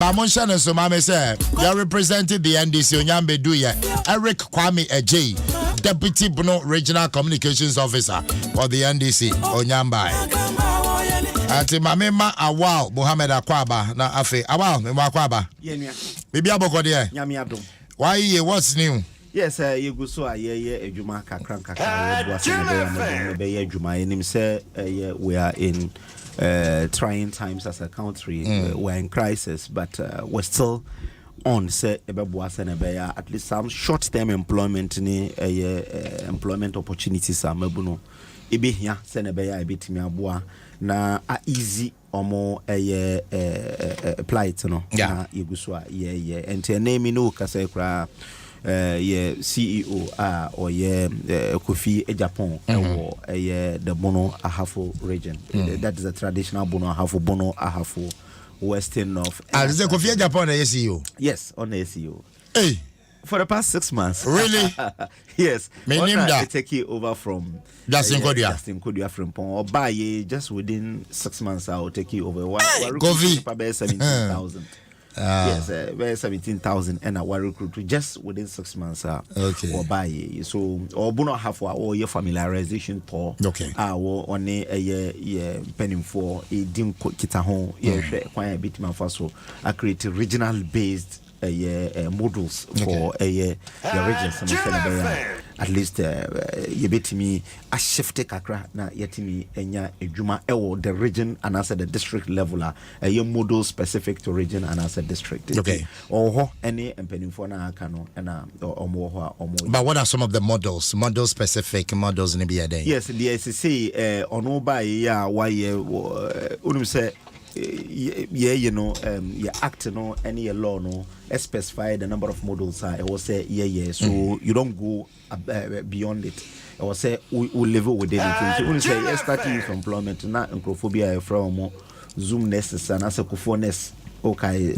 Pamonshane so mama say you represented the NDC Onyambe Duye Eric Kwame Ejay, Deputy Bono Regional Communications Officer for the NDC Onyambai. Ati mamema Awal Muhammad Akwaba na afe Awal me Akwaba. Bibi aboko de. Nyame Adom. Why you what's new? Yes, you go so aye ejuma kakran Dwaso be ejuma enim say we are in trying times as a country. We're in crisis, but we're still on say at least some short-term employment ni employment opportunities are mabuno ebe hia se na be ya ebetimi aboa na easy omo plight no na yeguso a ente name no kasa kra CEO or Kofi Japan or the Bono Ahafo region. That is a traditional Bono Ahafo Western of. Is the Kofi Japan a CEO? Yes, on the CEO. Hey. For the past 6 months. Really? Yes. I take it over from Justin Kodia from Pon or buy just within 6 months. I'll take it over. Kofi 17,000. Yes, 17,000 and our recruit just within 6 months. Okay. Or buy so or bono half or your familiarization tour. Okay. On a penning for a dim kita home. Quite a bit man so I create regional based models for your regions. At least you bet me a shift kakra na yetimi enya ejuma ewo the region and as the district level a model specific to region and as a district. Okay. Or any empening for na kano and but what are some of the models? Model specific models in the day? Yes, the SCC ono ba ya why unum say you know your act no any law no specify the number of models I will say so you don't go beyond it. I will say we live within it. So when say starting youth employment na encrophobia from Zoom nest and as a kufoness okay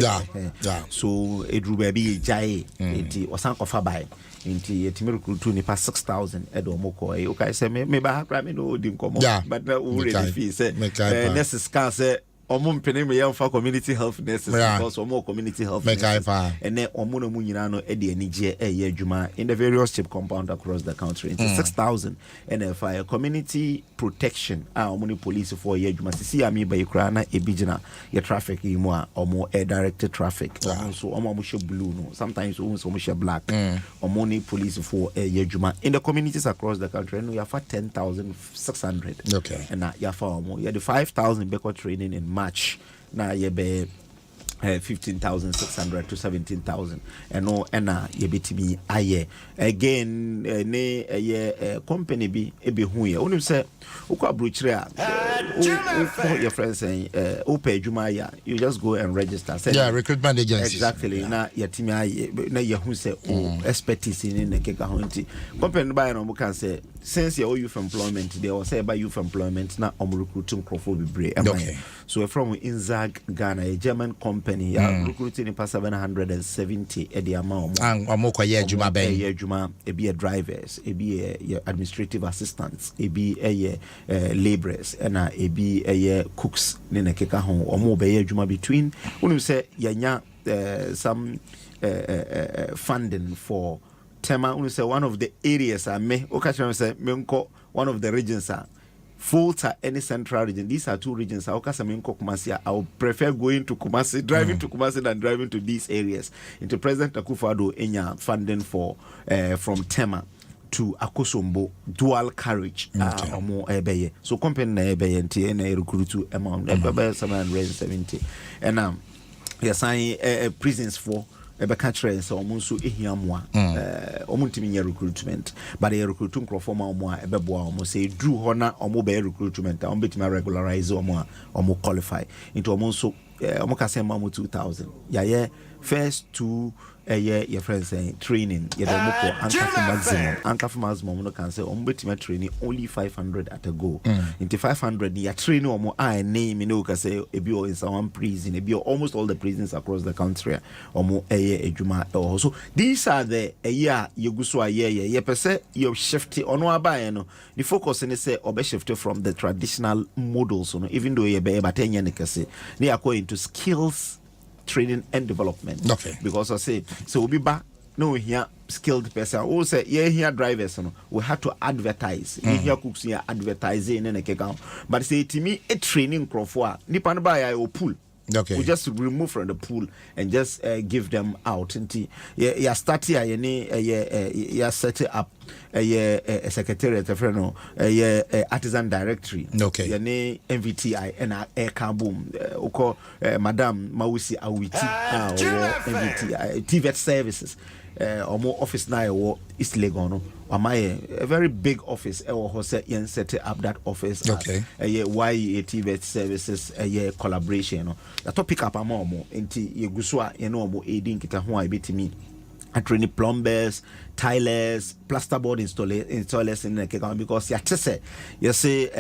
so it will be jai it was sankofa by into yetimi recruit ni pa 6,000 edomoko okay say me ba ha me no dim komo but na we ready fee say nurses can say omum penem yam for community health nurses because more community health nurses and then omo no nyina no e de anije adwuma in the various chip compound across the country into 6,000 and fire community protection omo police for adwuma sisi ami ba ikra na ebigina your traffic imu a omo air directed traffic so omo show blue no sometimes omo show black omo police for adwuma in the communities across the country no you have 10,600 okay and you have omo you have 5,000 beko training in March na yebe 15,600 to 17,000 and no ye betimi aye again ne company bi ebe hu ye onim say ukwa brochire a your friends saying open adwuma ya you just go and register say recruitment agency exactly na yetimi aye na ye hu say expertise in the keka honti company buy no can say since you youth employment they will say by youth employment na recruiting crofo okay. So from Inzag Ghana a German company recruiting in 770 at the amount amoko ye juma be juma e be drivers e be administrative assistants e be laborers and e be cooks ne na keka ho omo be juma between when say yanya some funding for Tema when say one of the areas I may occasionally say one of the regions are Fulta any central region. These are two regions. I will prefer going to Kumasi, driving to Kumasi than driving to these areas. Into President Akufo-Addo enya funding for from Tema to Akosombo dual carriage omo ebeye. So company na ebeye nti na recruit to amount 770 and yes I prisons for Ebeka train so omunso ehiamwa omuntimi nya recruitment but the recruiting crofoma omo ebeboa omo say drew hona omo be recruitment omo betima regularize omo qualify into omunso omo ka say mamu 2,000 yeah first two your friends saying training you don't anka maximum no can say betima training only 500 at a go into 500 you train omo name no can say ebi in some prison ebi almost all the prisons across the country omo ejuma so these are the yeguso ye pese you shift ono abaye no the focus in say obe shift from the traditional models no even though ye be batenya ne kase they are going to skills training and development. Okay. Because I say so we'll be back. No, here skilled person. We say here drivers. No, we have to advertise. Here cooks here advertising and a account. But say to me a training crop for nipa no buy a pool. Okay. We just remove from the pool and just give them out. Yeah, start here. Yeah, set it up. A secretariat, artisan directory. Okay. Yeah, MVTI and air boom. Oko Madam Mausi Awiti. MVTI TVET services. Or more office now or East Legono. A very big office. Yen set up that office. Okay. YEA TVET services. Collaboration. The topic up a more. Inti Yeguswa. More aiding kita who I bet me. And training plumbers, tilers, plasterboard installers in the account because you say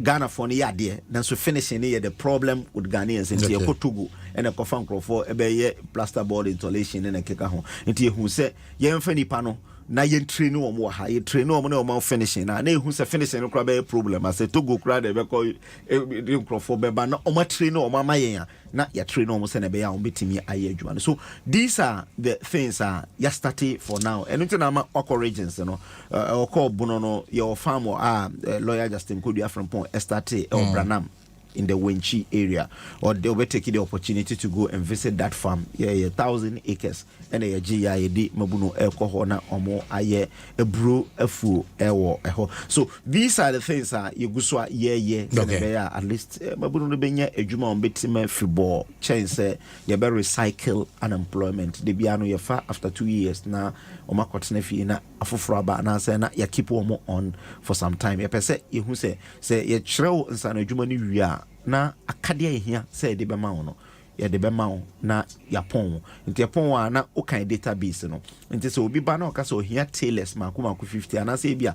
Ghana for the idea. Then so finishing here the problem with Ghanaians into your Togo and a coffin for a plasterboard installation in a account. Into who say Yen panel. Na yen train no more high train no more finishing na who say finishing no crab problem I say to go crowd e be call microphone be ba na o ma train no ma yen na ya train no mo say na be ya o betimi aye adwuma. So these are the things ya started for now and until na ma regions no o call bono no your farm or lawyer Justin Kodua from Pon started Branham in the Wenchi area, or they'll be taking the opportunity to go and visit that farm. 1,000 acres. And a GID Mabuno Elcohona or more aye a brew a fool ewo. So these are the things you go so at least Mabuno Benya a Juma on Betime football chance you better recycle unemployment. The Biano ya far after 2 years now or my cottonefi na afufraba and answer na ya keep on for some time. Ya pese you who say ye chrew and sana Juma New Year. Na akadia here say de bema no ya de bema na yapon nti yapon wa na o kan database no nti so obi ba na o ka so here tailors makuma ku 50 ana say bia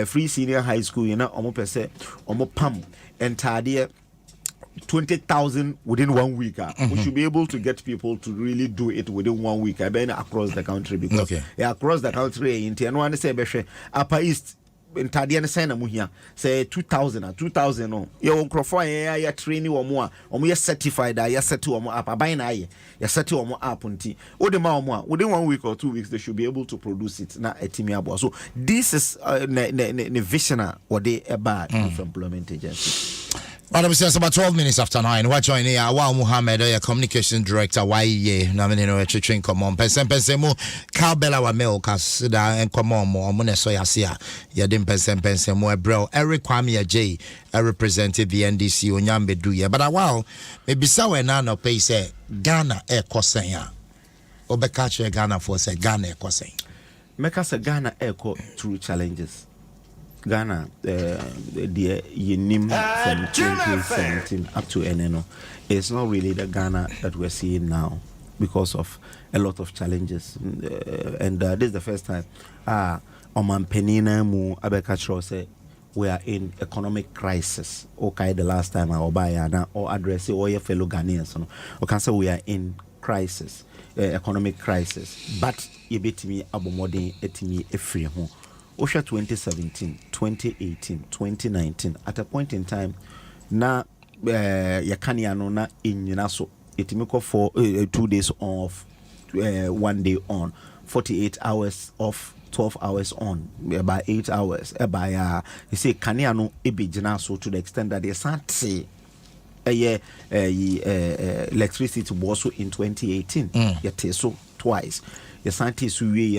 free senior high school na omo pese omo pam entire 20,000 within 1 week. We should be able to get people to really do it within 1 week. I been across the country because across the country nti no one say be upper east ntade ne sen na mu hia say 2000 no ye onkrofo ya training wo mo a omo ye certified ya set wo mo app aban na ye ya set wo mo app nti wo de ma wo mo a within 1 week or 2 weeks they should be able to produce it na etimi abo. So this is ne vision what they about employment agency. Madam, it's about 12 minutes after 9. We're joining here. Wow, Muhammad, your communication director, YEA. Namino, Chitrin, come on. Mpensenpensenmu, Carbella, wa meo, Casida, and come on, more. Muneso Yasia, Yadim Mpensenpensenmu, bro. Eric Kwame J, represented the NDC, Onyambe Duya. But a while, maybe so and no pay say Ghana air Kosenya. Obekache Ghana for say Ghana air Koseng. Make us a Ghana echo through challenges. Ghana, the Yenim from 2017 up to NNO, it's not really the Ghana that we're seeing now because of a lot of challenges. And this is the first time, Mpensenpensenmu Abekachro say we are in economic crisis. Okay, the last time I buy or address all your fellow Ghanaians, we can say we are in crisis, economic crisis. But you bet me abomodin etimi efri ho. Osha 2017, 2018, 2019, at a point in time, na yakaniano na inyinaso. Itimiko for 2 days off, 1 day on, 48 hours off, 12 hours on, by 8 hours. By you say kaniano ebijinaso to the extent that they can't say electricity was in 2018. Yet so twice. Your scientists we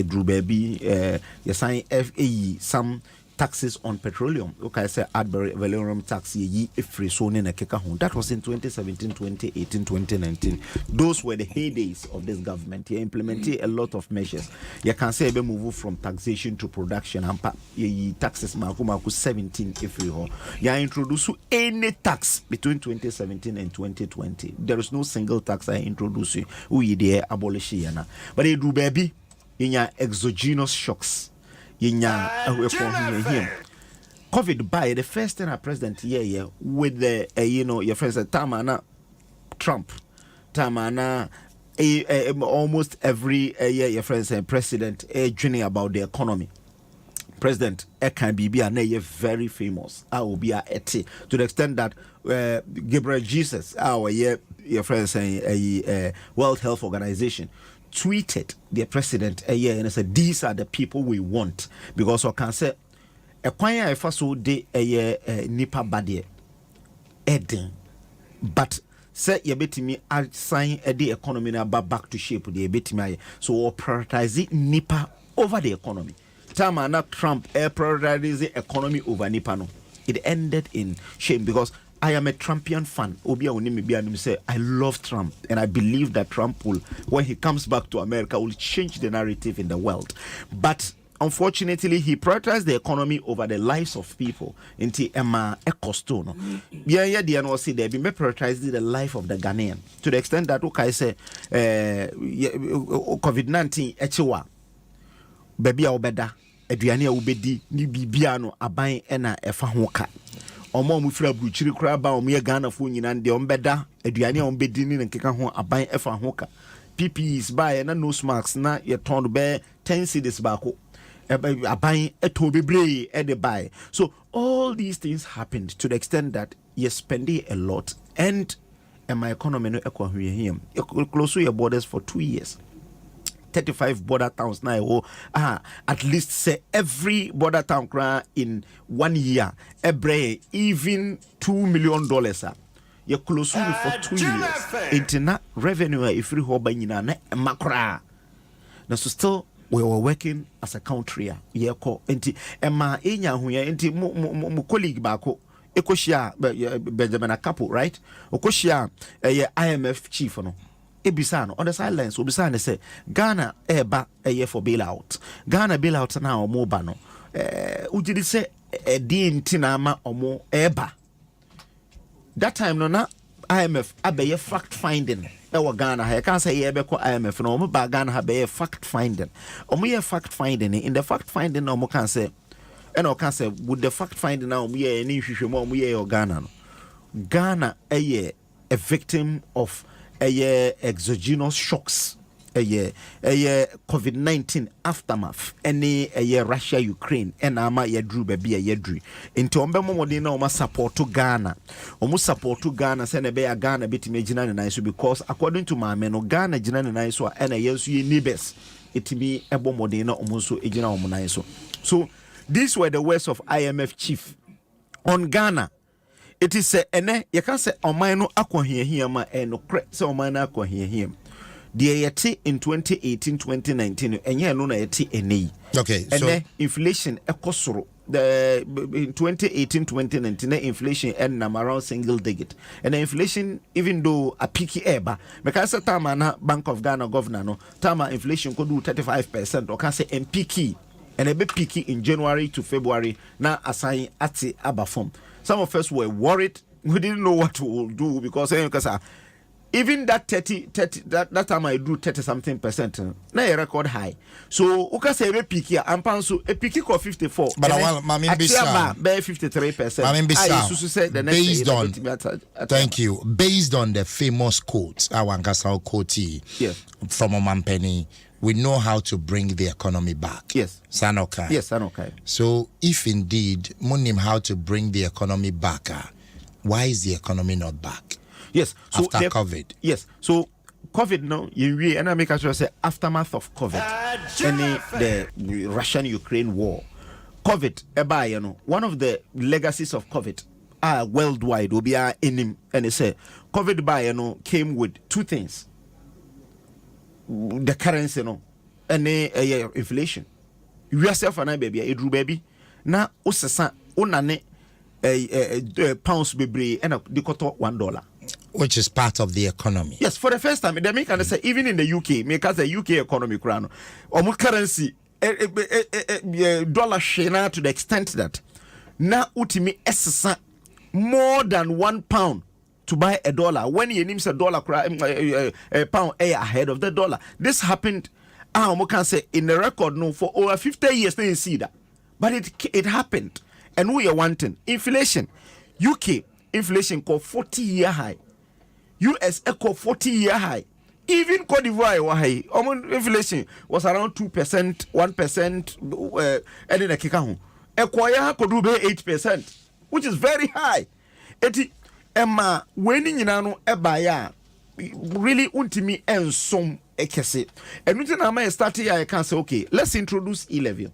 drew baby your sign FAE some taxes on petroleum. Okay, I say ad valorem tax ye free zone in a keka home. That was in 2017, 2018, 2019. Those were the heydays of this government. You implemented a lot of measures. You can say be move from taxation to production and ye taxes maku 17 free home. You introduce any tax between 2017 and 2020. There is no single tax I introduce you. We there abolish yana. But they do baby in your exogenous shocks. COVID by the first time president here with the your friends Tamana Trump Tamana almost every year your friends president dreaming about the economy. President can be very famous. I will be to the extent that Gabriel Jesus our your friend saying a World Health Organization tweeted the president a year and said these are the people we want, because I can say a kwanya if so de a nipa badie eden, but say you bet me assign the economy now back to shape the bet me, so we'll prioritize nipa over the economy. Time not Trump prioritize the economy over nipa no. It ended in shame, because I am a Trumpian fan. Say I love Trump, and I believe that Trump will, when he comes back to America, will change the narrative in the world. But unfortunately, he prioritized the economy over the lives of people. Inti Emma Ecostono. Yeah, the no see there be prioritizing the life of the Ghanaian, to the extent that I say COVID-19 echiwa baby obeda aduane a wobedi ni bibia no aban na efa ho ka. Omo mu fira bruchiri kra ba omo ye Ghana fo nyina de ombeda aduane a ombedi ni nkeka ho aban efa ho ka. PPEs ba na nose masks na ye ton be 10 cedis ba ko aban eto bebre e de buy. So all these things happened to the extent that you spending a lot, and my economy no ekwa here close to your borders for 2 years. 35 border towns now. At least say every border town in 1 year, every even $2 million. You're close to for 2 years. Internet revenue if you hold by macra. Now so still we were working as a country. Yeah, ko enti ema enya huya enti mo colleague bako. Ekoshia Benjamin Akapo, right? Okoshia IMF chief no. Ebisano on the sidelines obisane say Ghana eba a year for bailout. Ghana bailout now omo no ujidi say din tinama omo eba. That time no na IMF abeye fact finding ewa Ghana. I can't say ebe ko IMF no omo ba Ghana abeye fact finding. Omo ye fact finding. In the fact finding omo can say, and I can say with the fact finding now omo ye ni hwehwemo omo ye Ghana no. Ghana a victim of exogenous shocks, COVID-19 aftermath, any Russia Ukraine, and ama drew baby drew into Ombemodina oma support to Ghana, almost support to Ghana, send a bear Ghana bit imagine nice, because according to my men, Ghana Jinan nice or and a yes ye neighbors, it be a bomodina almost ejina omonaiso. So these were the words of IMF chief on Ghana. It is say ene you can say omano akwa here ma no cre say omano akwa here the yeti in 2018 2019 enye no na yeti ene. Okay, so ene inflation ekosoro the in 2018 2019 inflation and around single digit, and the inflation even though a peaky eba because tama na Bank of Ghana governor no tama inflation could do 35% or can say peaky and a bit peaky in January to February na assign ati abafom. Some of us were worried. We didn't know what to do because even that 30 that time I do 30 something percent na a record high. So uka say we peak here and panso a peak of 54. But mami bisa 53%. Mami bisa based on thank you. Based on the famous quotes, Awankasa quote from Mampeni, we know how to bring the economy back. Yes. Sanokai. Yes, Sanokai. So if indeed Munim how to bring the economy back, why is the economy not back? Yes. So after COVID. Yes. So COVID now, you and I make sure say aftermath of COVID. The Russian-Ukraine war. COVID, one of the legacies of COVID worldwide will be in him, and they say COVID came with two things. The currency and inflation. You yourself and I baby, a drew baby. Now usasa unane pounds baby and the koto $1. Which is part of the economy. Yes, for the first time, they make and say even in the UK, make us the UK economy crown or currency dollar share to the extent that now utimi esasa more than £1 to buy $1 when you name a dollar a pound ahead of the dollar. This happened we can say in the record no for over 50 years they see that, but it happened. And we are wanting inflation. UK inflation called 40-year high, US echo 40-year high, even Cote d'Ivoire high. Inflation was around 2%, 1%, and in a kikahu Equia could do 8%, which is very high. Emma winning in ano ebaya really untimi and some ekese. And when I start here, I can say, okay, let's introduce e-levy.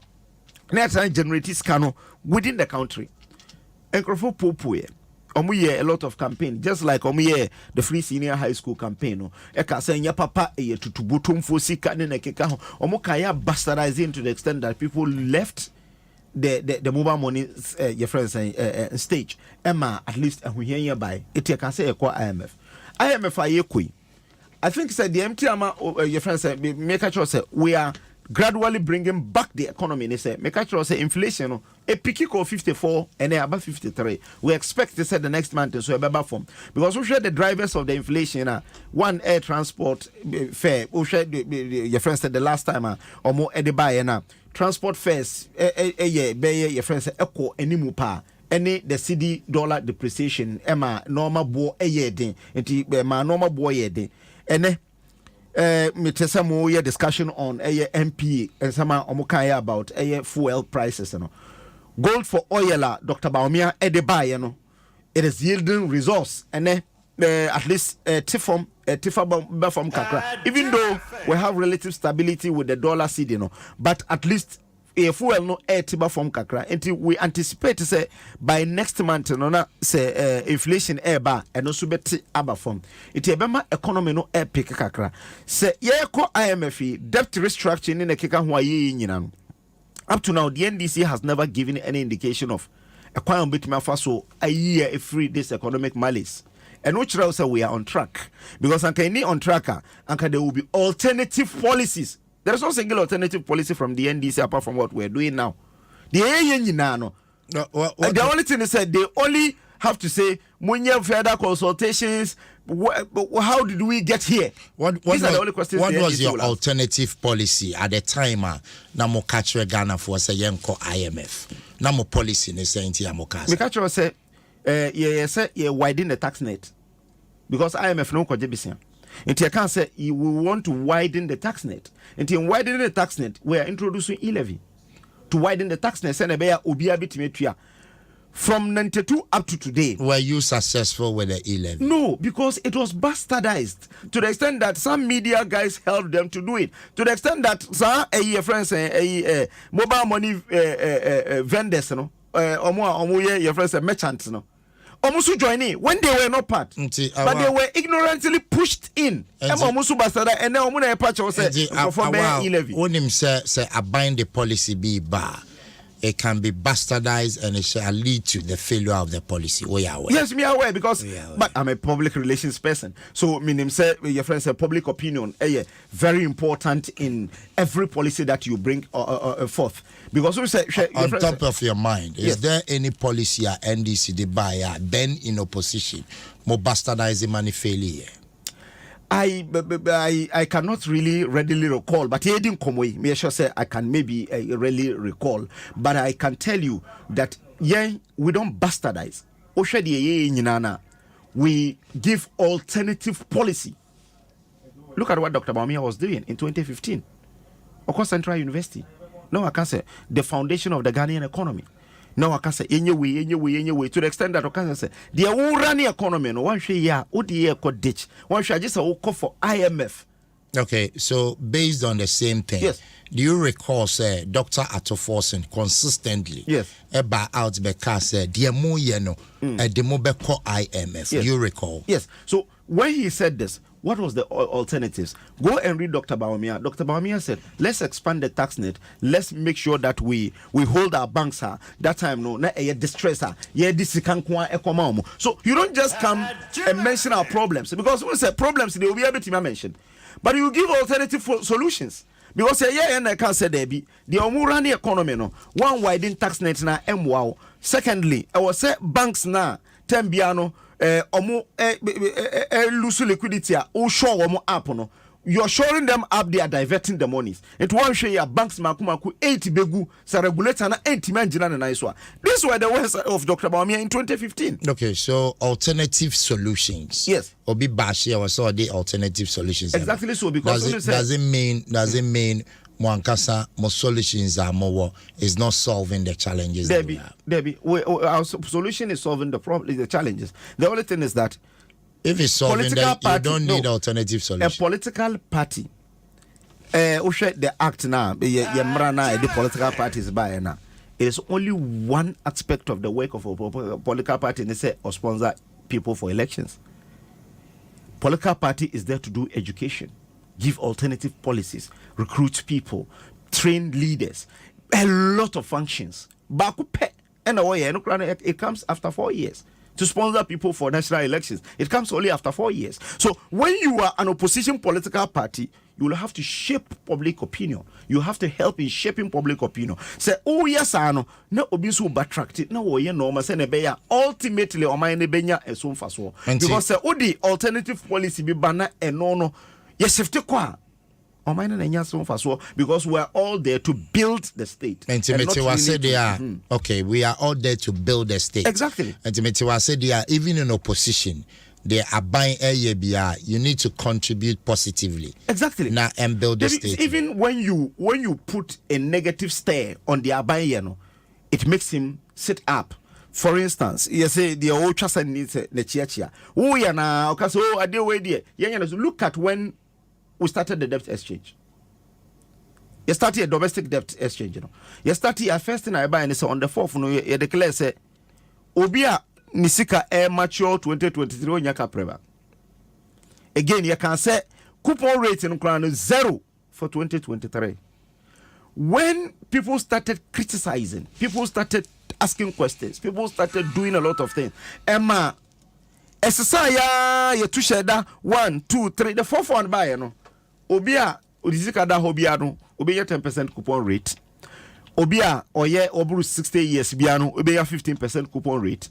Let's generate this cano within the country. And Popoe. A lot of campaign, just like the free senior high school campaign. No, eka say ya papa to butum for sika ne nekeka ho. Kaya bastardizing to the extent that people left the mobile money your friends stage. Emma at least here by it can say IMF. IMF I think said the empty your friends say make a choice we are gradually bringing back the economy. They say, make sure say inflation, a peak of 54 and above 53. We expect to say the next month so a form because we share the drivers of the inflation. One air transport fare. We share your friends said the last time or more at the buy na transport fares. Your friends say echo any mupa. Any the CD dollar depreciation. Emma normal boy a year day. Ma normal boy a day. And discussion on MPA and some omukaya about fuel prices. Gold for oil, Dr. Baumia, Edebaye, it is yielding resource and at least Tifom from Kakra. Even though we have relative stability with the dollar CD, but at least a fuel no air tiba from Kakra until we anticipate to say by next month say inflation air bar and also beti aba from it ebema economy no air pick Kakra say ko IMF debt restructuring in a keka ho aye nyina up to now the NDC has never given any indication of a quite bit so a year a free this economic malice. And which say we are on track because on tracker and there will be alternative policies. There is no single alternative policy from the NDC apart from what we're doing now. The only thing is that they only have to say, when you have further consultations, how did we get here? These are the only questions. What was your alternative policy at the time? Namo catch Ghana for say yenko IMF. Namo policy ne say inti amokasa. We catch say, widen the tax net because IMF no koje bisia. And you can say we want to widen the tax net. And in widening the tax net, we are introducing e-levy to widen the tax net. From 92 up to today. Were you successful with the e-levy? No, because it was bastardized to the extent that some media guys helped them to do it. To the extent that some friends, mobile money vendors, your friends, merchants, almost joining when they were not part, but they were ignorantly pushed in. And then say I bind the policy be bar. It can be bastardized and it shall lead to the failure of the policy. We are aware. Yes, me are aware because but I'm a public relations person. So meaning say your friends say public opinion very important in every policy that you bring forth. Because we say on top of your mind, is there any policy at NDC the buyer then in opposition more bastardizing money failure? I cannot really readily recall, but he didn't come away. Me sure say I can maybe really recall, but I can tell you that we don't bastardize. We give alternative policy. Look at what Dr. Baumia was doing in 2015. Of course, Central University. No, I can say the foundation of the Ghanaian economy. No, I can say anyway, to the extent that I can say the running economy. No one share ditch. One share just a call for IMF. Okay, so based on the same thing, yes. Do you recall, say, Dr. Atoforsen consistently about out because the mo the mo call IMF? Yes. Do you recall? Yes. So when he said this, what was the alternatives? Go and read Dr. Baumia. Dr. Baumia said, let's expand the tax net. Let's make sure that we hold our banks. That time, no, not a distress. So you don't just come and mention our problems. Because when we say problems, they will be able to mention. But you give alternative solutions. Because and I can say there be the omurani economy no one widen tax net na wow. Secondly, I was say banks na tembiano lose liquidity show up no. You're showing them up, they are diverting the monies. It won't show your banks makumaku 80 begu sa regulator na 80 man jina na iswa. These were the words of Dr. Baumia in 2015. Okay, so alternative solutions. Yes. Obi Bashi was so the alternative solutions. Exactly so because does it mean Mwankasa more solutions are more is not solving the challenges that we have. Our solution is solving the problem, the challenges. The only thing is that If it's solving, then you don't need alternative solution. A political party. The act now, the political parties by now. It is only one aspect of the work of a political party, and they say or sponsor people for elections. Political party is there to do education, give alternative policies, recruit people, train leaders, a lot of functions. And it comes after 4 years. To sponsor people for national elections, it comes only after 4 years. So when you are an opposition political party, you will have to shape public opinion. You have to help in shaping public opinion. Say, oh yes, I know. No, obisu backtracked. No, we normal. Say, nebeya. Ultimately, o my nebenya esun faso. Because say, oh the alternative policy be banner and no. Yes, safety kwa. Because we are all there to build the state. And Timothy said they are okay. We are all there to build the state. Exactly. And Timothy said they are even in opposition. They are buying ABR. You need to contribute positively. Exactly. Now and build the state. Even when you put a negative stare on the Abayano, it makes him sit up. For instance, you say the old chasa needs the chia. Oh yeah na okay so I do way there. Look at when we started the debt exchange. You started a domestic debt exchange, you know. You started a first thing I buy and say on the 4th, you declare say Obia Nisika Air Mature 2023 Nyaka Preva. Again, you can say coupon rate in Ukraine 0 for 2023. When people started criticizing, people started asking questions, people started doing a lot of things. Emma SSI, you to share that 1, 2, 3, the 4th one buy, you know. Obia Odizika da Hobiano, Obia 10% coupon rate. Obia Oye Obru 60 years Biano, Obia 15% coupon rate.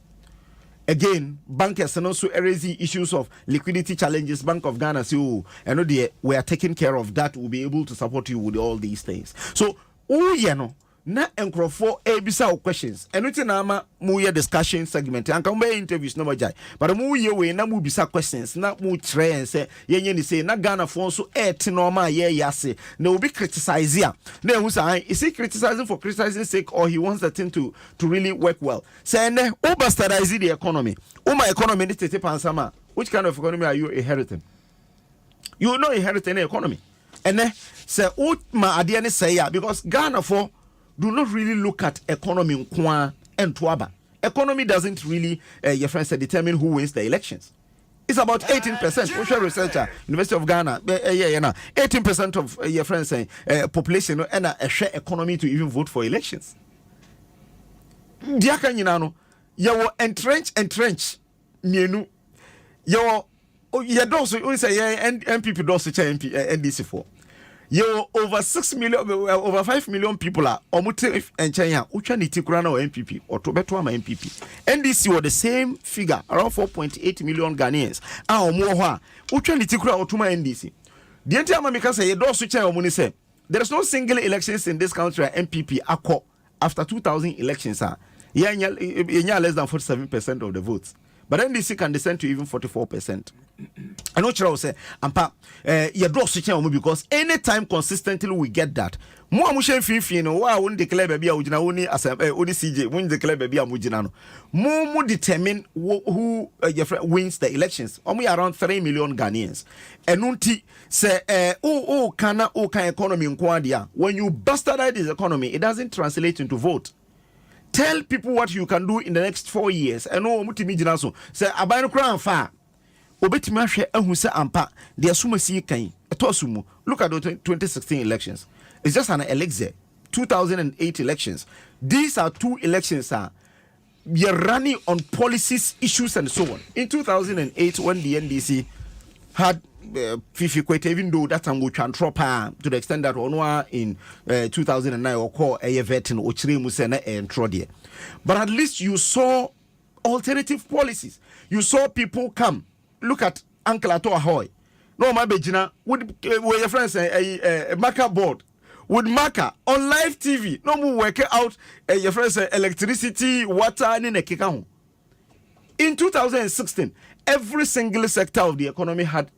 Again, bankers and also raise issues of liquidity challenges. Bank of Ghana say, oh, and we are taking care of that. We'll be able to support you with all these things. So, oh, you know. Na enkrofo ebisa questions eno na ama mu ye discussion segment anka mu interviews no majai but mu ye we na mu bisa questions na mu try and say yenye ni say na Ghana fo so no ma ye yase na obi criticize ya na ehu say is he criticizing for criticizing sake or he wants the thing to really work well say ne overstardize the economy my economy ni tete pansama which kind of economy are you inheriting? You know inheriting the economy and ne say ma ade ne say ya because Ghana for do not really look at economy and tuaba. Economy doesn't really, your friends say, determine who wins the elections. It's about 18%. Social researcher, University of Ghana, 18% of your friends say population and a share economy to even vote for elections. Diaka nyinano, you entrench, nienu, you don't say MPP does MP NDC for. You over 6 million, over 5 million people are omutif and China, Uchaniti Kurana or MPP or Tobetwama MPP. NDC were the same figure, around 4.8 million Ghanaians. Moha, Uchaniti Kura or Tuma NDC. The entire Mamika say, there is no single elections in this country where MPP are after 2000 elections. Less than 47% of the votes. But NDC can descend to even 44%. I know Chira will say, Ampa, you draw switch because anytime consistently we get that, more amushen fin, why won't declare baby Ujina as a CJ, won't declare baby Amujinano. More determine who wins the elections. Only around 3 million Ghanaians. And Nunti say, can economy in Kwadia. When you bastardize this economy, it doesn't translate into vote. Tell people what you can do in the next 4 years. And no mutimi jinaso. Say abano kran fa. Obetimi ahwe ahu se ampa de asuma si kan. Etosumu. Look at the 2016 elections. It's just an elixir. 2008 elections. These are two elections we are running on policies, issues and so on. In 2008 when the NDC had Fifi Kwete, even though that time we can drop to the extent that Onwa in 2009 or call a veteran or Chiri Musena and Trodia. But at least you saw alternative policies. You saw people come. Look at Uncle Ato Ahoy. No, my Bejina, would your friends say a marker board would marker on live TV. No more work out your friends say electricity, water, and a in 2016, every single sector of the economy had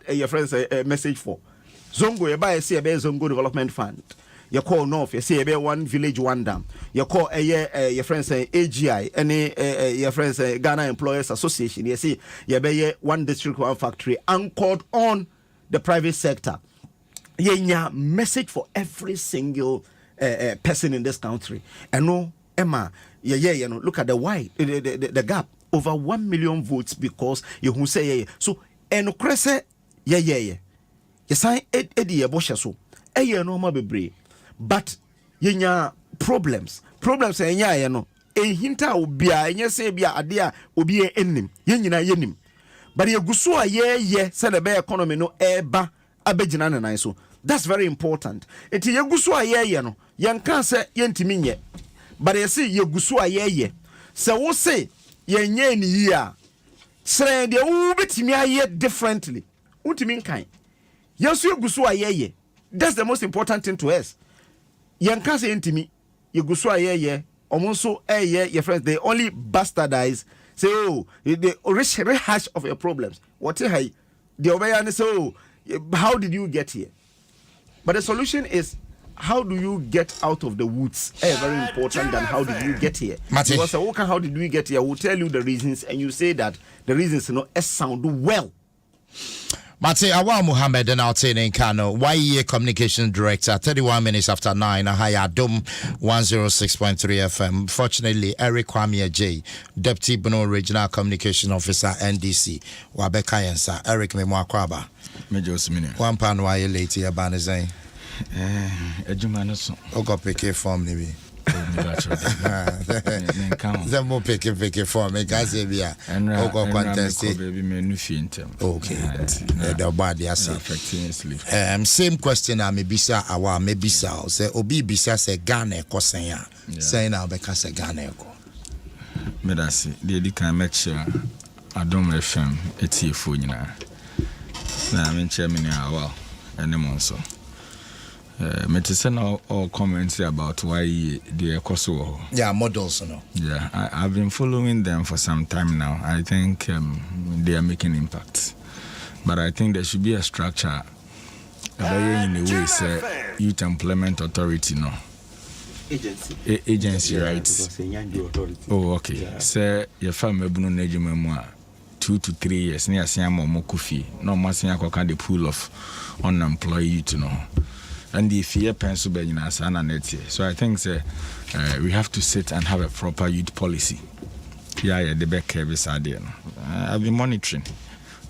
your friends a message for Zongo. You buy a Zongo Development Fund. you call north, you say you be one village, one dam. You call your friends AGI, any your friends Ghana Employers Association, you see you be one district, one factory, anchored on the private sector. Yeah, message for every single person in this country. And no, Emma, you know, look at the wide, the gap, over 1 million votes because you who say yeah. So, and cresse, yeah. You sign Eddie Abosha so, no more be but yenya problems, you know, hinta ubia, and yes, bia adia ubi enim, yenim. But you gusua ye, said the bear economy no eba. Abejina so that's very important. Eti yegusu ayeye no yenka se yentimi nye, but you see yegusu ayeye se wo se yenye ni yi a sre de wo betimi aye differently untimi nkan yesu yegusu ayeye. That's the most important thing to us. Yenka se yentimi yegusu ayeye omonso your friends they only bastardize say oh the rehash of your problems. What hey the obeya say oh how did you get here? But the solution is how do you get out of the woods? Very important than how did you get here? Mate. Because how did we get here? We'll tell you the reasons, and you say that the reasons sound well. Mate Awa Muhammad and Altin in Kano, YEA Communication Director, 31 minutes after 9, Adom 106.3 FM. Fortunately, Eric Kwame J, Deputy Bono Regional Communication Officer, NDC, Wabeka Yensa, Eric Memwakwaba. Major Smith. One pound why you late here, Banazay. Ogo pick form, maybe. The more pick form, make us a beer. And Ogo contest. Okay, the body I say. Same question, I may be sa, awa, maybe sa, say, Obi Bisa say Ghana, Kosaya, saying I'll be Casa Ghana. Medasi, the can make sure Adom FM, it's your phone. Now I'm in Chairman well, and them also. Medicine all comments about why they are Kosovo. Yeah, models, no. Yeah, I've been following them for some time now. I think they are making impact, but I think there should be a structure. In the way, say Youth Employment Authority, no. Agency, right? Oh, okay. Yeah. Say your family bunu nejumemwa 2 to 3 years. Ni asiamo mokufi. No masinya kwa the pool of unemployed youth, no. And the fear pencil be in asana net. So I think we have to sit and have a proper youth policy. Yeah, the back beside there. I've been monitoring.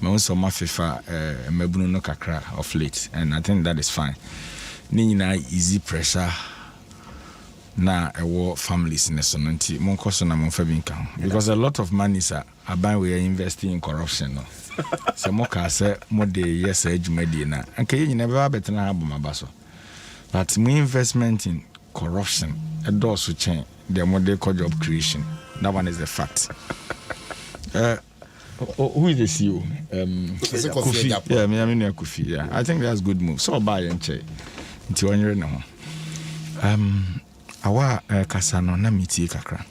My own summer FIFA mebunu no kakra of late, and I think that is fine. Ni na easy pressure. Na war families in the sonanti mon koso na mon fabinka because a lot of money sir aban we are investing in corruption no so mo ka say mo de yes adwumadi na anka ye nyina be ba betena aboma baso but my investment in corruption a door so chain the model job creation that one is the fact. Who is the CEO? Kofi. Yeah, me Kofi. Yeah, I think that's good move. So buy and check into one year now. Awa kasano na miti kakra.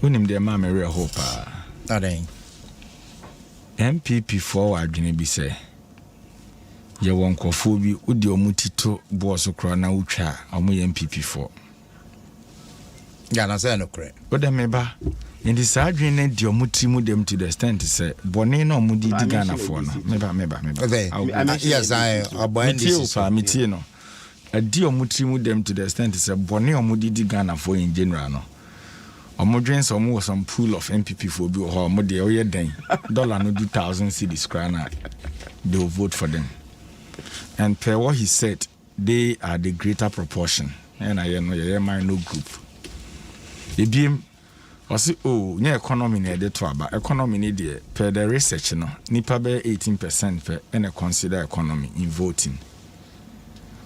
Unim de ma me hope Adeng. MPP for adwene bi se. Ye won kwofo bi udi omutito boss kro na utwa omo MPP for. Ya na say no kre. Oda meba in the adwene di omutimu dem to the extent say bone na omudi di Ghana for no. Meba. Okay. Yes, I abound this. Miti no. A deal mutrimu them to the extent is a bonnet or mudidi Ghana for in general. No, or modrins or more some pool of MPP for be or more the oil day. Dollar no 2,000 cedis crana. They will vote for them. And per what he said, they are the greater proportion. And I know your mind no group. The beam was near economy near the twaba. Economy need per the research no. Nipa be 18% per and consider economy in voting.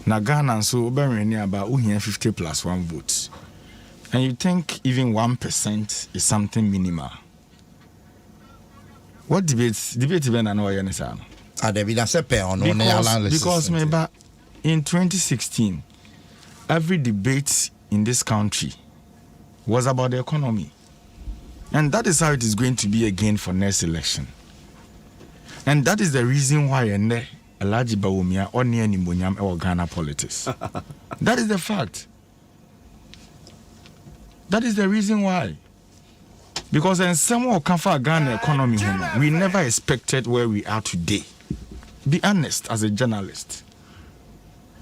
Na Ghana so obereni about 50 plus 1 vote. And you think even 1% is something minimal. What debate even I know yenisa? Because maybe in 2016 every debate in this country was about the economy. And that is how it is going to be again for next election. And that is the reason why Alhaji Bawumia ɔne animonyam ɛwɔ Ghana politics. That is the fact. That is the reason why. Because in some of Ghana economy, we never expected where we are today. Be honest as a journalist.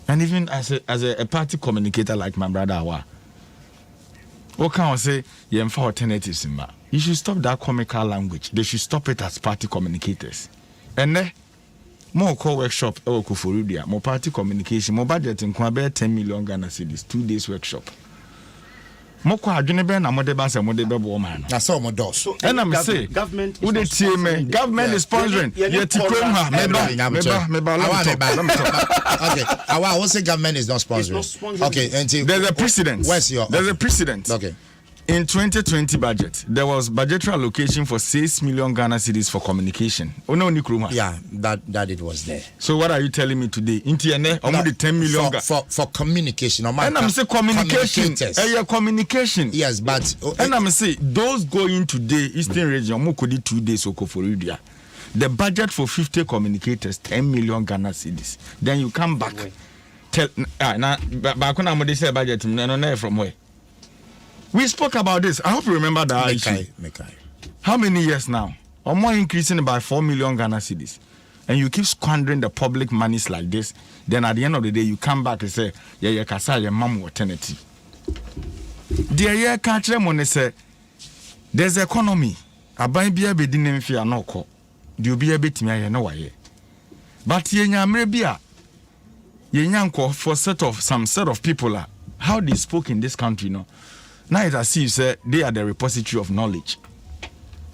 And even as a party communicator like my brother Awa. What can I say? You have alternatives in that. You should stop that comical language. They should stop it as party communicators. And more call workshop or kufurudia, more party communication, more budget in Kwabere 10 million Ghana cedis, 2 days workshop. More adwene be na modeba se modeba bo man. Na so mo dos. And I'm say government is sponsoring. Yet krom ha meba. Okay. I will say government is not sponsoring. Okay, there's a precedent. There's a precedent. Okay. In 2020 budget, there was budgetary allocation for 6 million Ghana cedis for communication. Oh no, Nikruma. Yeah, that it was there. So what are you telling me today? Intiane, almost 10 million for communication. And I'm saying communication. Communication. Yes, but and I'm saying those going today Eastern region, mo could 2 days okoforidia. The budget for 50 communicators, 10 million Ghana cedis. Then you come back. Tell now, back when I'm say budget, no from where. We spoke about this. I hope you remember that issue. How many years now? Or more increasing by 4 million Ghana cedis. And you keep squandering the public monies like this. Then at the end of the day, you come back and say, yeah, kasa your mom alternative. Dear yeah, country money say, there's economy. I buy beer be didn't fear no call. Do you be a bit me? I know why. But ye nyamrebia. Ye nyanko for some set of people how they spoke in this country, no. Now it as if say they are the repository of knowledge.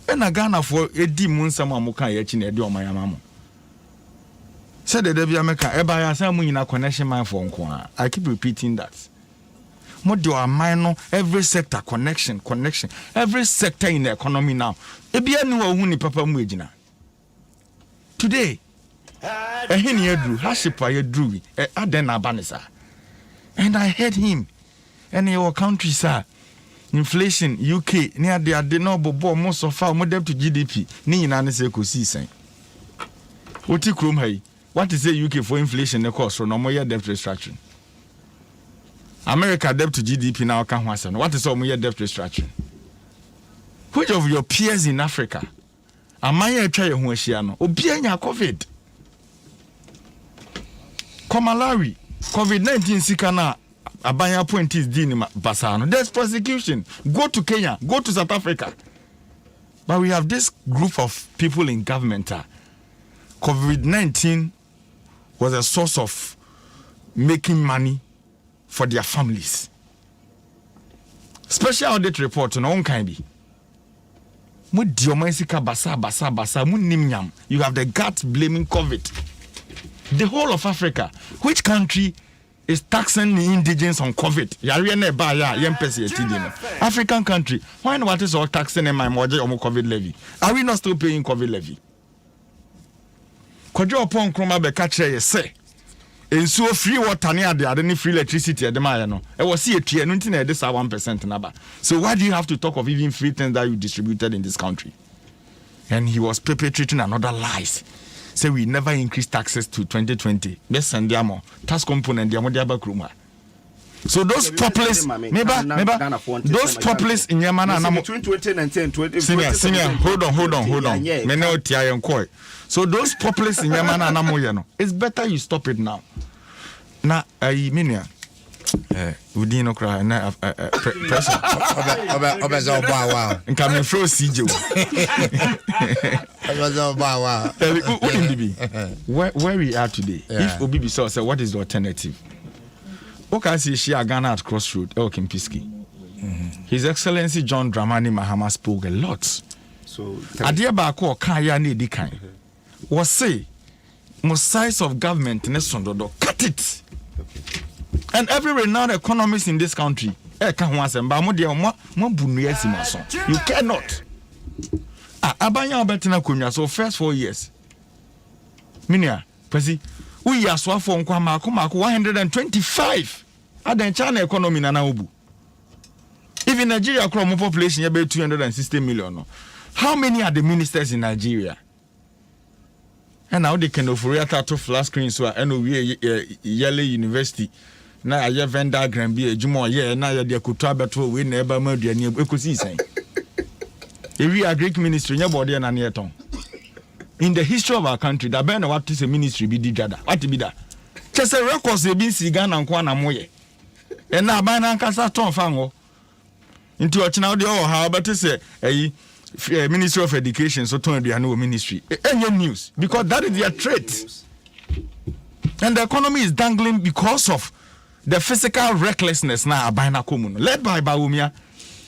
When a Ghana for edi munsama muka yechi na edi omayamamo. Said the Debbie America, eba ya samu ina connection man for nko. I keep repeating that. Mo do a minor every sector connection. Every sector in the economy now. Ebi anu wa hu ni papa mu ejina. Today, ehini edru, hashipa edru, aden abanisa. And I heard him. And your country, sir. Inflation, UK, near the adeno bobo most of our model to GDP. Ni inane se ko si sen. Oti krom hai. What is the UK for inflation the cost from no more debt restructuring? America debt to GDP now can happen. What is all more debt restructuring? Which of your peers in Africa? Amaya try ho ahia no. Obi anya COVID. Komalawi, COVID-19 sikana Abanya point is Dini Basano. There's prosecution. Go to Kenya, go to South Africa. But we have this group of people in government. COVID-19 was a source of making money for their families. Special audit report on own kind. You have the guts blaming COVID. The whole of Africa. Which country is taxing the indigenous on COVID? African country. Why not is all taxing in my COVID levy? Are we not still paying COVID levy? Kojo upon Kroma Bekache say. And so free water near the other free electricity at the Mayano. I was see a tier, nothing at this 1% number. So why do you have to talk of even free things that you distributed in this country? And he was perpetrating another lies. Say we never increase taxes to 2020. Best send more tax component the. So those populace, those populace in Yamana between 2019 and 2020. Senior, hold on. So those populace in Yamana Namoyano, it's better you stop it now. Now, I mean, we didn't cry. Pressure. And coming from CJ. Where we are today, if Obi saw say, what is the alternative? Okay, see, she Ghana at Crossroad, Kimpiski. His Excellency John Dramani Mahama spoke a lot. So, Adiabako Kaya Nidi Kain was say, most size of government in Sondodo, cut it. And every renowned economist in this country, you cannot. Abanya Betina Kunya, so first 4 years. Minia, Presi. We are so for 125. Aden China economy na ubu. Even Nigeria crop population about 260 million. How many are the ministers in Nigeria? And now they can offer to flat screen so I know we Yale University. Now I have Venn diagram be a Jumo, yeah, now you're Kutabato, we never murder any ecosystem. If we are Greek ministry, your body and an earton. In the history of our country, the band what is a ministry be did what to be that. Just a records they been Sigan and Kwana Moye. And now by Nankasa Tom Fango into a channel, how about to say a Ministry of Education, so to the new ministry. Any news because that is their trait. And the economy is dangling because of the physical recklessness now by Nakumun, led by Baumia.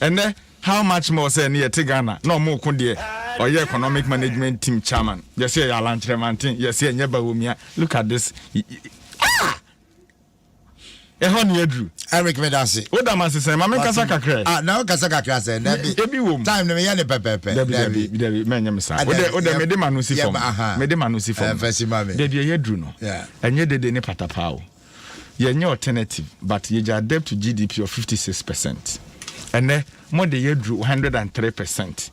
And then how much more say near Tigana, no more Kundia or your economic management team chairman. Yes, yeah, Alan Tremantin, yes, yeah, Baumia. Look at this. Drew. Eric Medasi. What am I saying? Mamma Casaka. Now Casaka Crass, time to me, any pepe. Debbie, Manyamsa. What the Medemanusi from Medemanusi from Vesimame. Debbie Druno. Yeah. And yet, they ne patapao. You're no alternative, but you are debt to GDP of 56%. And then more the year drew 103%.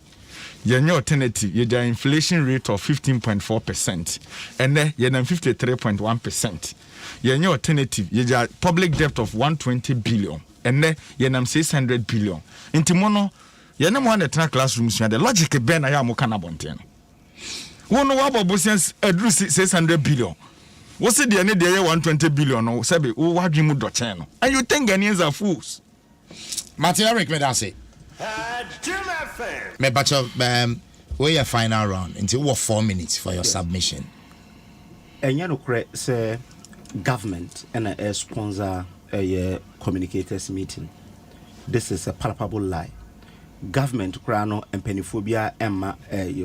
You're no alternative, you're inflation rate of 15.4%. And then you're 53.1%. You're no alternative, you're public debt of 120 billion. And then you're 600 billion. In Timono, you're no one at classrooms, the logic of Ben Ayamokana Bonten. One of our bosses drew 600 billion. What's it the end of the year 120 billion or Sabi, who what you would channel? And you think Ghanaians are fools? Martin Eric Medasi. Me bacho where your final round until what 4 minutes for your submission. And you know, say government and a sponsor a communicators meeting. This is a palpable lie. Government krano and peniphobia Emma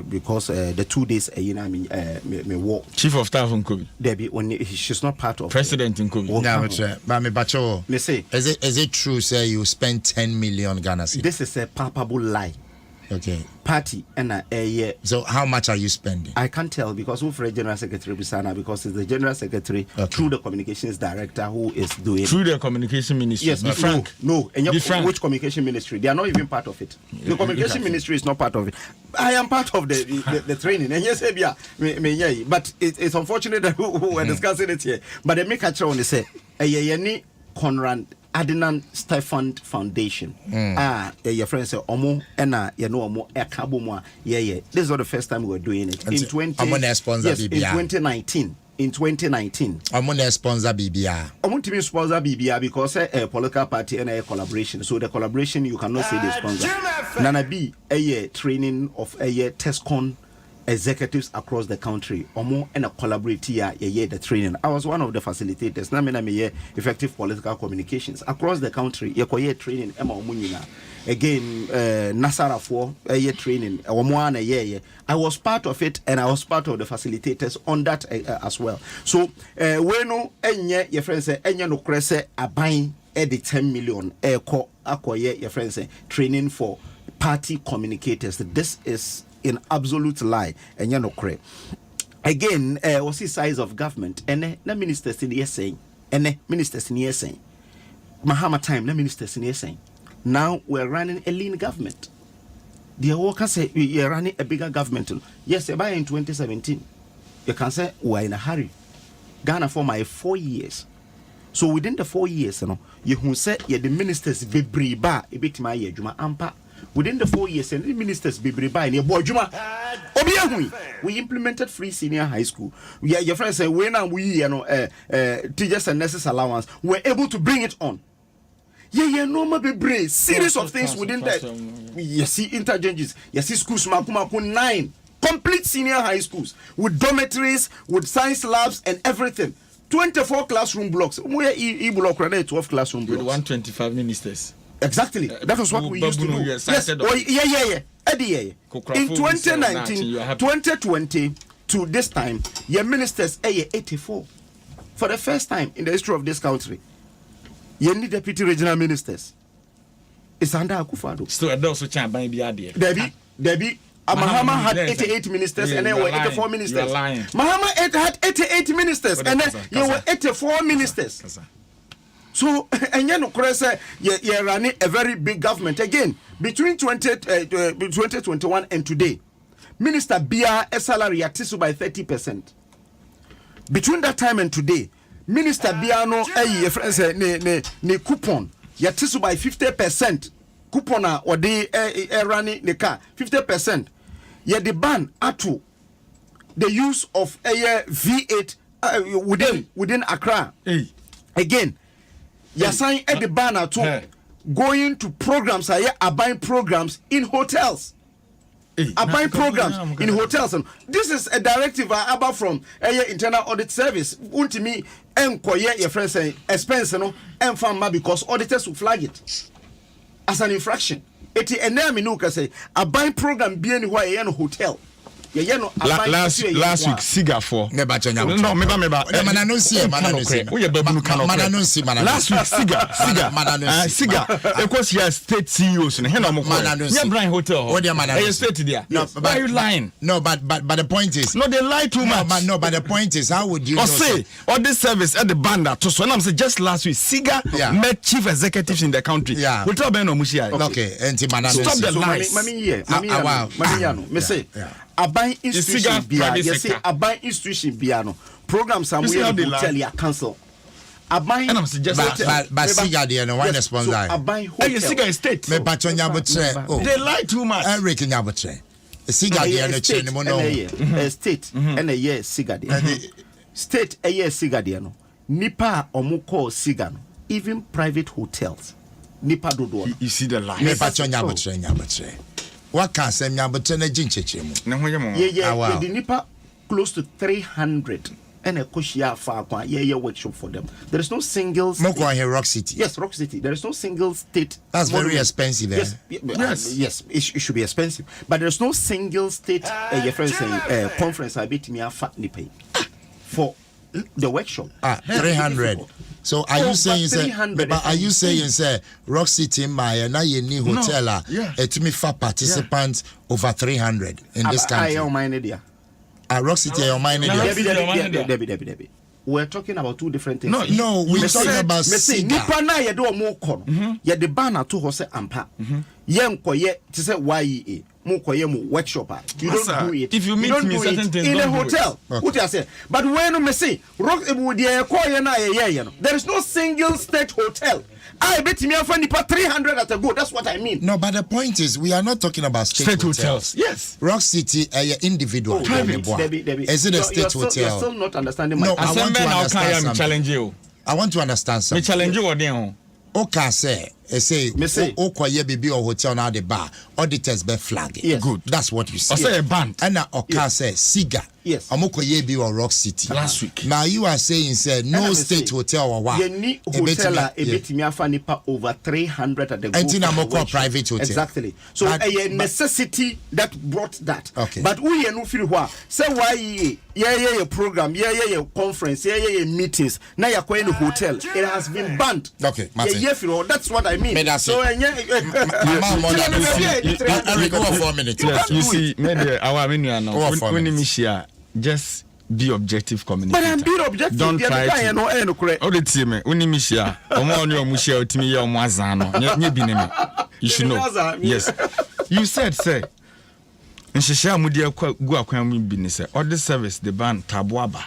because the 2 days me walk. Chief of Staff in Kobe. Debbie when she's not part of President in Kobe. Yeah, but me bacho. Me say is it true say you spend 10 million Ghana cedis? This is a palpable lie. Okay. Party and a year. So how much are you spending? I can't tell because we're General Secretary Bisana because it's the General Secretary through the Communications Director who is doing through the Communication Ministry. Yes, Frank. No. And which Communication Ministry? They are not even part of it. The Communication Ministry is not part of it. I am part of the training. And yes, but it's unfortunate that we're discussing it here. But the make a try on the say a Conrad Adnan Stefan Foundation. Your friend say Omo ena you know Omo ekabomwa. Yeah. This is not the first time we're doing it. In 2019. In 2019. I'm going to sponsor BBR. I want to sponsor BBR because a political party and a collaboration. So the collaboration you cannot say the sponsor. Nana B a training of a TESCON executives across the country omo and a collaborate here the training. I was one of the facilitators. Na me effective political communications across the country. Ye training ema omunyina. Again Nasara for training omo I was part of it and I was part of the facilitators on that as well. So weno enye your friends say enye no krese aban the 10 million ko akoye your friends say training for party communicators. This is in absolute lie and no cre. Again, what's the size of government? And the ministers in the saying, and the ministers in the saying, Mahama time, the ministers in the saying. Now we're running a lean government. The workers say we are running a bigger government. Yes, by in 2017, you can say we're in a hurry. Ghana for my 4 years. So within the 4 years, you who say the ministers be briba a bit my juma ampa. Within the 4 years, and the ministers be by near Bojuma. We implemented free senior high school. Your friends say when we teachers and nurses allowance, we're able to bring it on. Normal be series of things within that. You see interchanges, you see schools 9 complete senior high schools with dormitories, with science labs and everything. 24 classroom blocks. Where block 12 classroom blocks. With 125 ministers. Exactly. That was what we used to do. Yes. In 2019, 2020 to this time, your ministers 84. For the first time in the history of this country, you need deputy regional ministers. It's under Akufo-Addo. So I don't switch and buy the idea. Debbie. Mahama had 88 ministers and then were 84 ministers. Mahama had 88 ministers and then you were 84 ministers. So, and you know, you're running a very big government. Again, between 2021 and today, Minister Bia salary at by 30%. between that time and today, Minister Biano, friends, ne coupon, yatisu by 50%. Coupon or the running the car 50%. Yet the ban atu the use of a V8 within Accra. Again, you're saying at the ban atu going to programs are buying programs in hotels. Are buying programs in hotels. And this is a directive about from internal audit service. Untimi enkoye your friends say expense no enfama because auditors will flag it as an infraction. Eti enemi no ka say a buying program be anywhere in a hotel. Last week Siga for no meba last week Siga because he has state CEOs in Brian Hotel state there. Why are you lying? No, but the point is no, they lie too much. But the point is, how would you know say all this service at the banda to so I'm say just last week Siga met chief executives in the country. Okay, and stop the lies. Me say a buying institution biano. A buying institution biano. Programs are we tell you cancel. A buying but Siga there no one sponsor. A buying hotel. Siga estate. Me patronya botre. They lie too much. Eric Nyabotre. Siga there no chain mo no. State and a year Siga there. State a year Siga there no. Nipa omuko Siga no. Even private hotels. Nipa dodo. You see the lie. Me patronya botre. What can say Nyabotre na jinchechemu? Yeah, the nipa close to 300 and a koshia far workshop for them. There is no single Moko here Rock City. Yes, Rock City. There is no single state. That's very expensive. Yes, it should be expensive. But there is no single state conference I bet me a fat nipe for the workshop. 300. So are you saying say Rock City my na ye ni hotel to me for participants over 300 in this country? Rock City your mind Debbie. We're talking about two different things. No, we're talking about Nipa na ye do mo kon. Ye the banner to hose ampa. Ye nkoye to say YEA. Mo koye mo workshop. You don't do it. If you meet me certain things in a hotel. What you say? But when me say Rock koye na ye there is no single state hotel. I bet me I find 300 at a go. That's what I mean. No, but the point is, we are not talking about state hotels. Yes. Rock City, individual. Private. Debbie. Is it a state hotel? You're still not understanding my I want to understand something. Challenge you. I want to understand something. Me challenge you or okay, say Okoye bibi or hotel now the bar. Auditors be flag. Yes. Good. That's what you say. I say a band. And now say Siga. Yes. Amokoye bi or Rock City. Last week. Now you are saying say no state hotel or what? Ye ni hotel a betimi afa nipa over 300 at the go. Entina moko private hotel. Exactly. So a necessity that brought that. Okay. But we no feel why say why ye program ye conference ye meetings na ya kwa in hotel it has been banned. Okay, Martin. That's what I mean. So go 4 minutes. Yes, you see, maybe our menu now. Just be objective communicator. But I'm being objective. Don't try to. Oh, the team, Unimishia, Omonio Mushia, Timmy, or Mazano, you should know. Yes. You said, say, and she shall Mudia go acquaint business, or the service, the band Tabuaba.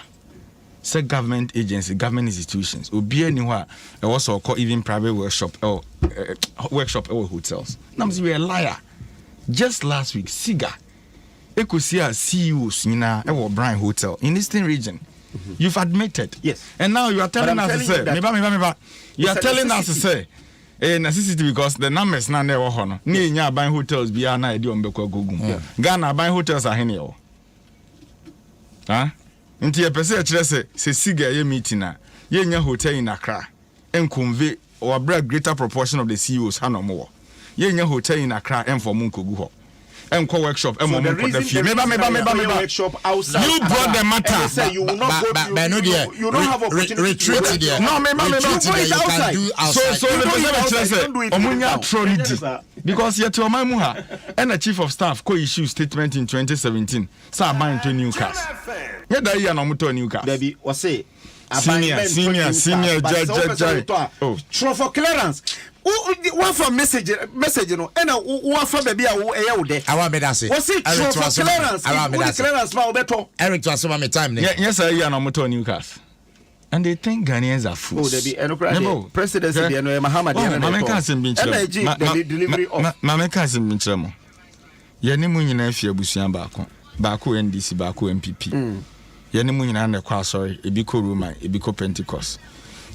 Say government agency, government institutions, or be anywhere, also call even private workshop or hotels. Now, we are a liar. Just last week, Siga. Ekosia CEOs in our Brian Hotel in Eastern Region. You've admitted. Yes. And now you are telling us to say, you are telling us to say, a necessity because the numbers now never honor. Near buying hotels beyond idea on Beko Gugum. Ghana buying hotels are here. Huh? Into your person, say, Siga, ye meeting, ye hotel in Accra, and convey or brag greater proportion of the CEOs, Hano more. Ye hotel in Accra and for Munko Guho. And workshop and workshop outside. You brought the matter. Say you will not go you don't have retreat there. No, outside. So the because yet your mamuha and the chief of staff co-issue statement in 2017. Sir buying 2 new cars. Yeah, that year no motor new cars. Baby, was say Senior judge. Oh, for clearance. What for message no and what for baby I want me that say. What's it for clearance ma obeto. Eric to assume my time. Yes, I am motor Newcastle. And they think Ghanaians are fools. Oh, they be presidency be no Muhammad. Mama can't be delivery of Mama can't be tremo. Yeni mu nyina afia busuan baako NDC baako MPP. Yeni mu nyina na kwa sorry ebiko Roman ebiko Pentecost.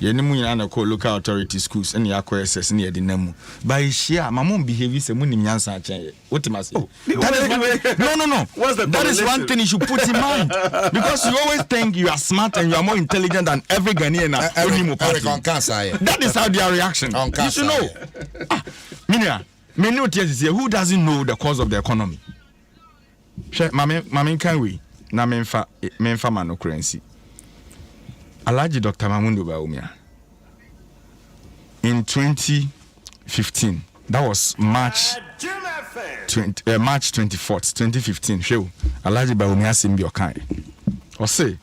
Yeni mu nyina na kwa local authority schools and yakwa SS na yedi namu. By share mamon behave say munim nyansa achen. Wetima say. No. That is one thing you should put in mind because you always think you are smart and you are more intelligent than every Ghanaian. That is how their reaction. You should know. Minia who doesn't know the cause of the economy? Mami can we? Na menfa mano currency. Alaji Dr. Mamundo Baumia. In 2015, that was March 24th, 2015. Show Alaji Baumia Simbiokai. Or say,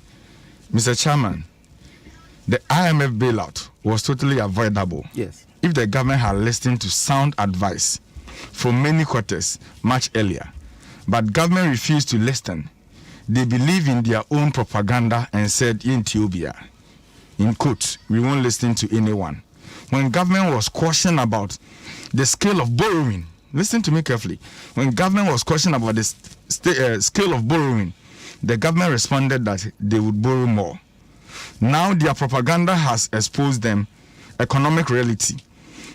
Mr. Chairman, the IMF bailout was totally avoidable. Yes. If the government had listened to sound advice from many quarters much earlier, but government refused to listen. They believe in their own propaganda and said in Ethiopia, in quotes, we won't listen to anyone. When government was cautioned about the scale of borrowing, listen to me carefully. When government was cautioned about the scale of borrowing, the government responded that they would borrow more. Now their propaganda has exposed them economic reality.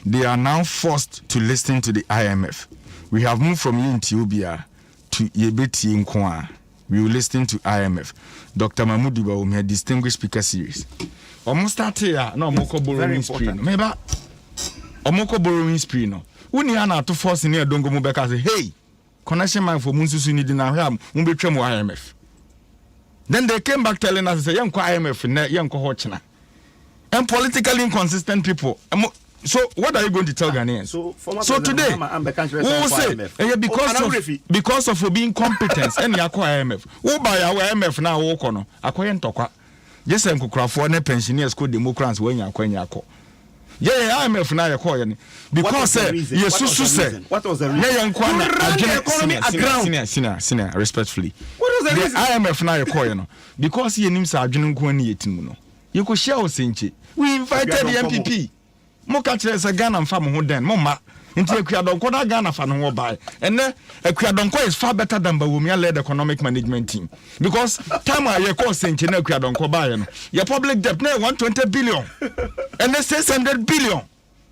They are now forced to listen to the IMF. We have moved from Ethiopia to Yebeti Nkwa. We will listen to IMF. Dr. Mahmoud Baumia, Distinguished Speaker Series. Almost start here. No, Moko borrowing spree. Maybe Omoko borrowing spree. No. Uni ana to force near Dongo Mubeka say, hey, connection man for Munsusu need in our ham, Mumbitremo IMF. Then they came back telling us, say, young IMF, young Hochina. And politically inconsistent people. So what are you going to tell Ghanaians? So today, we will say because of being competent and yakwa IMF. Who buy our IMF now? Who kono? Akoyen tokwa. Just en kukrafo ne pensioners ko Democrats when yakwa. Yeah, IMF now yakwa. Because Yesusu said. What was the reason? Senior, respectfully. What was the reason? IMF now yakwa. Because he names are adwene ko ani yetim no. You could share osenche. We invited the MPP. Moka chese Ghana mfa mo ho den moma nti akuadonko na Ghana fa no ho bai ene akuadonko is far better than Bawumia led economic management team because time aye ko senche na akuadonko bai no your public debt na 120 billion and 600 billion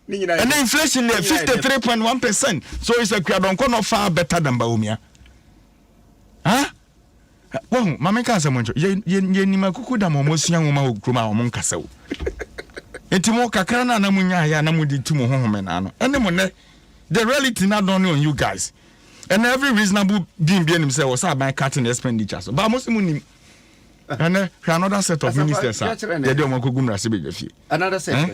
and inflation there 53.1%. So is akuadonko no far better than Bawumia. Well, mama ka se monjo ye ni makuku da mo mosua nwoma okroma o mon kasa o etimo kakra na na munya ya na mudi tumo hohome na no ene mo ne the reality na don on you guys and every reasonable being say was about cutting expenditures but most munim and another set of ministers they do mo kogum rase be fie another set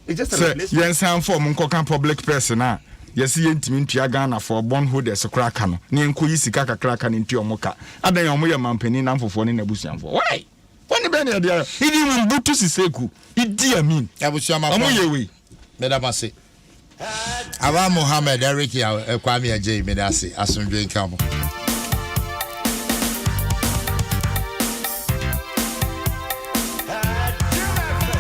it's just a replacement yes am for mo kokan public person na yes ye ntimi ntua Ghana for bondholders kraka no ne enkoyi sika kakraka ne ntua omoka adan ya mo ye mampani na mfofo ne nabusuanfo why when be near there idi mun butu siseku idi amin abusuama omo yewe medamase Aba Mohammed Eric ya Kwame Ajay medase asundwe nkamo